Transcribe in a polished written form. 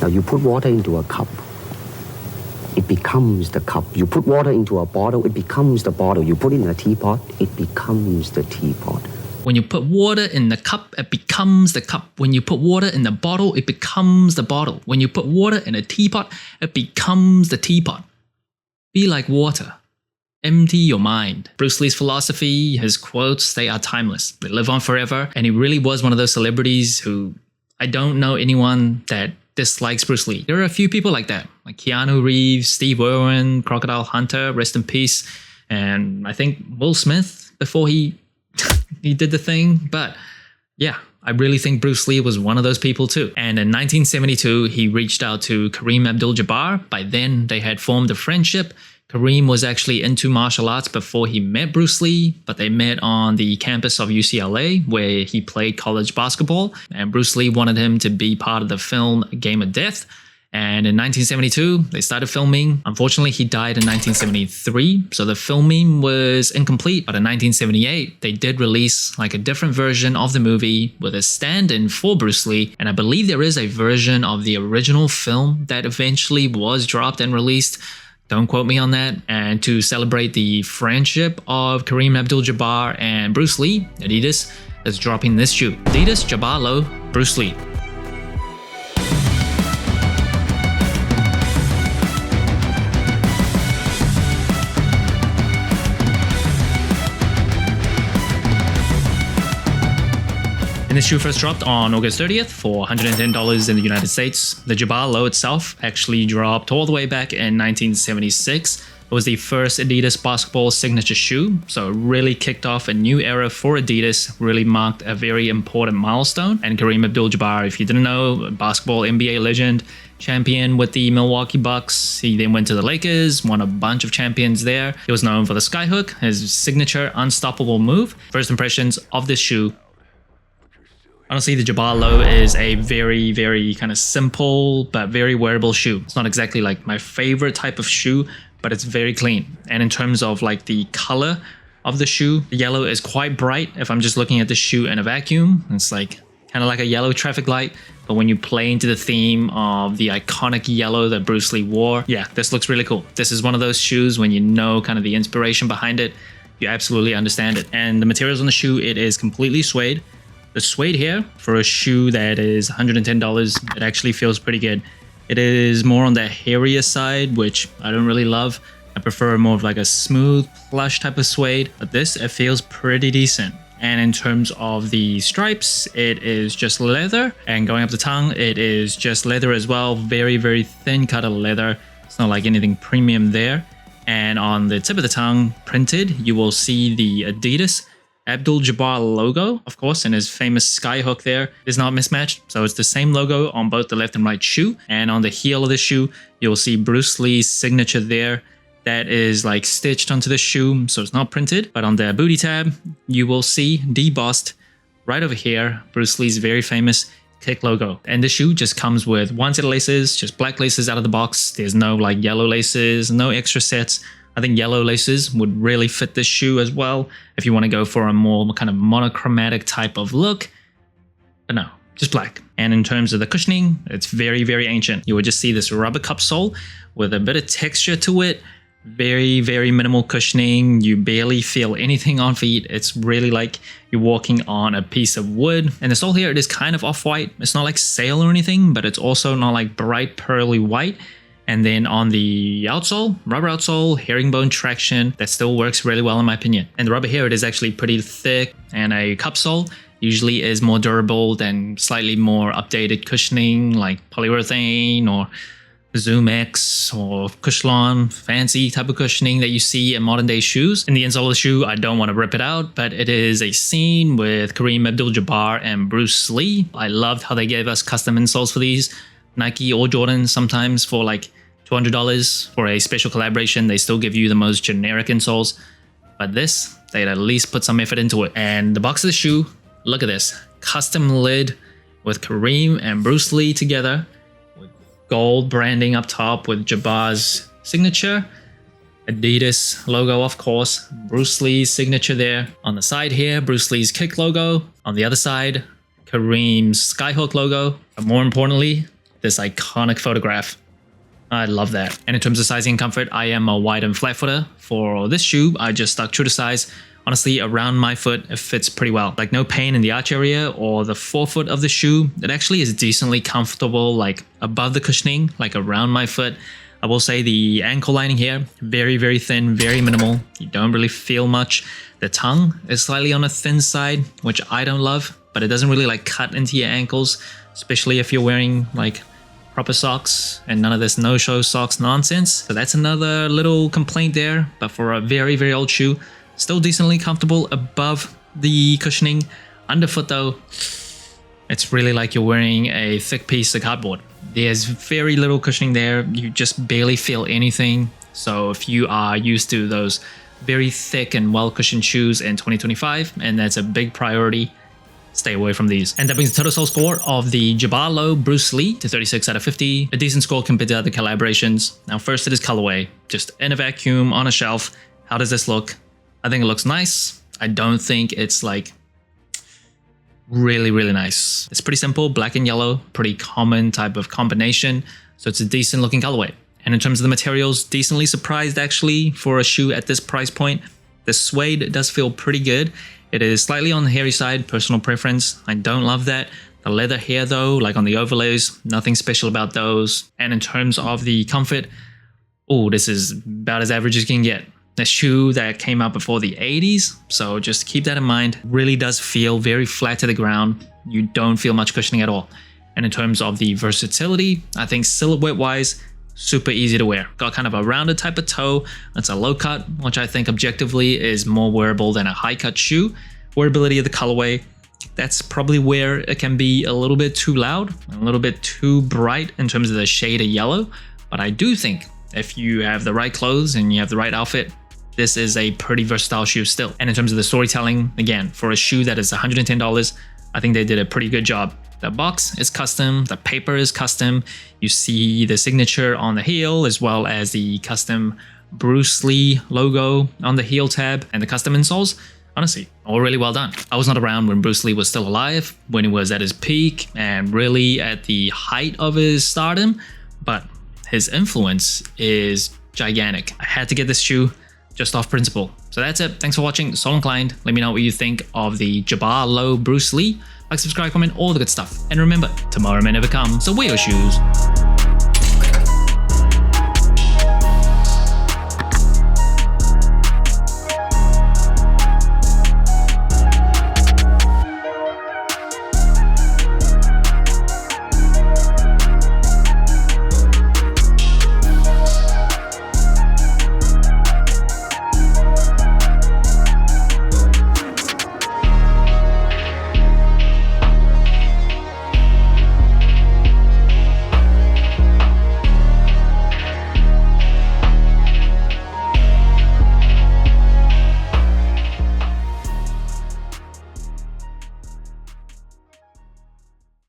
Now you put water into a cup, it becomes the cup. You put water into a bottle, it becomes the bottle. You put it in a teapot, it becomes the teapot. When you put water in the cup, it becomes the cup. When you put water in the bottle, it becomes the bottle. When you put water in a teapot, it becomes the teapot. Be like water. Empty your mind. Bruce Lee's philosophy, his quotes, they are timeless. They live on forever. And he really was one of those celebrities who I don't know anyone that dislikes Bruce Lee. There are a few people like that, like Keanu Reeves, Steve Irwin, Crocodile Hunter, rest in peace. And I think Will Smith before he did the thing. But yeah, I really think Bruce Lee was one of those people too. And in 1972, he reached out to Kareem Abdul-Jabbar. By then, they had formed a friendship. Kareem was actually into martial arts before he met Bruce Lee, but they met on the campus of UCLA where he played college basketball. And Bruce Lee wanted him to be part of the film Game of Death. And in 1972, they started filming. Unfortunately, he died in 1973, so the filming was incomplete. But in 1978, they did release like a different version of the movie with a stand-in for Bruce Lee. And I believe there is a version of the original film that eventually was dropped and released. Don't quote me on that. And to celebrate the friendship of Kareem Abdul-Jabbar and Bruce Lee, Adidas is dropping this shoe. Adidas Jabbar Low Bruce Lee. And this shoe first dropped on August 30th for $110 in the United States. The Jabbar Low itself actually dropped all the way back in 1976. It was the first Adidas basketball signature shoe, so it really kicked off a new era for Adidas, really marked a very important milestone. And Kareem Abdul-Jabbar, if you didn't know, basketball NBA legend, champion with the Milwaukee Bucks. He then went to the Lakers, won a bunch of champions there. He was known for the skyhook, his signature unstoppable move. First impressions of this shoe. Honestly, the Jabbar Low is a very, very kind of simple but very wearable shoe. It's not exactly like my favorite type of shoe, but it's very clean. And in terms of like the color of the shoe, the yellow is quite bright. If I'm just looking at the shoe in a vacuum, it's like kind of like a yellow traffic light. But when you play into the theme of the iconic yellow that Bruce Lee wore, yeah, this looks really cool. This is one of those shoes when you know kind of the inspiration behind it, you absolutely understand it. And the materials on the shoe, it is completely suede. The suede here, for a shoe that is $110, it actually feels pretty good. It is more on the hairier side, which I don't really love. I prefer more of like a smooth, plush type of suede. But this, it feels pretty decent. And in terms of the stripes, it is just leather. And going up the tongue, it is just leather as well. Very, very thin cut of leather. It's not like anything premium there. And on the tip of the tongue, printed, you will see the Adidas Abdul-Jabbar logo, of course, and his famous skyhook there is not mismatched. So it's the same logo on both the left and right shoe. And on the heel of the shoe, you'll see Bruce Lee's signature there. That is like stitched onto the shoe, so it's not printed. But on the booty tab, you will see debossed right over here, Bruce Lee's very famous kick logo. And the shoe just comes with one set of laces, just black laces out of the box. There's no like yellow laces, no extra sets. I think yellow laces would really fit this shoe as well if you want to go for a more kind of monochromatic type of look. But no, just black. And in terms of the cushioning, it's very, very ancient. You would just see this rubber cup sole with a bit of texture to it. Very, very minimal cushioning. You barely feel anything on feet. It's really like you're walking on a piece of wood. And the sole here, it is kind of off-white. It's not like sail or anything, but it's also not like bright pearly white. And then on the outsole, rubber outsole, herringbone traction, that still works really well in my opinion. And the rubber here, it is actually pretty thick, and a cup sole usually is more durable than slightly more updated cushioning like polyurethane or Zoom X or Cushlon, fancy type of cushioning that you see in modern day shoes. In the insole of the shoe, I don't want to rip it out, but it is a scene with Kareem Abdul-Jabbar and Bruce Lee. I loved how they gave us custom insoles for these. Nike or Jordan sometimes for like $200 for a special collaboration. They still give you the most generic insoles, but this, they'd at least put some effort into it. And the box of the shoe, look at this. Custom lid with Kareem and Bruce Lee together, with gold branding up top with Jabbar's signature, Adidas logo, of course, Bruce Lee's signature there. On the side here, Bruce Lee's kick logo. On the other side, Kareem's skyhook logo. But more importantly, this iconic photograph. I love that. And in terms of sizing and comfort, I am a wide and flat footer. For this shoe, I just stuck true to size. Honestly, around my foot, it fits pretty well. Like no pain in the arch area or the forefoot of the shoe. It actually is decently comfortable, like above the cushioning, like around my foot. I will say the ankle lining here, very, very thin, very minimal. You don't really feel much. The tongue is slightly on the thin side, which I don't love, but it doesn't really like cut into your ankles, especially if you're wearing like proper socks and none of this no-show socks nonsense. So that's another little complaint there, but for a very, very old shoe, still decently comfortable above the cushioning. Underfoot though, it's really like you're wearing a thick piece of cardboard. There's very little cushioning there. You just barely feel anything. So if you are used to those very thick and well-cushioned shoes in 2025, and that's a big priority, stay away from these. And that brings the total sole score of the Jabbar Low Bruce Lee to 36 out of 50. A decent score compared to other collaborations. Now first it is colorway. Just in a vacuum on a shelf. How does this look? I think it looks nice. I don't think it's like really, really nice. It's pretty simple, black and yellow, pretty common type of combination. So it's a decent looking colorway. And in terms of the materials, decently surprised actually for a shoe at this price point. The suede does feel pretty good. It is slightly on the hairy side, personal preference. I don't love that. The leather here though, like on the overlays, nothing special about those. And in terms of the comfort, oh, this is about as average as you can get. A shoe that came out before the 80s, so just keep that in mind. Really does feel very flat to the ground. You don't feel much cushioning at all. And in terms of the versatility, I think silhouette-wise, super easy to wear. Got kind of a rounded type of toe. It's a low cut, which I think objectively is more wearable than a high cut shoe. Wearability of the colorway, that's probably where it can be a little bit too loud, a little bit too bright in terms of the shade of yellow. But I do think if you have the right clothes and you have the right outfit, this is a pretty versatile shoe still. And in terms of the storytelling, again, for a shoe that is $110, I think they did a pretty good job. The box is custom, the paper is custom. You see the signature on the heel as well as the custom Bruce Lee logo on the heel tab and the custom insoles. Honestly, all really well done. I was not around when Bruce Lee was still alive, when he was at his peak and really at the height of his stardom, but his influence is gigantic. I had to get this shoe just off principle. So that's it. Thanks for watching. So inclined. Let me know what you think of the Jabbar Low Bruce Lee. Like, subscribe, comment, all the good stuff. And remember, tomorrow may never come, so wear your shoes.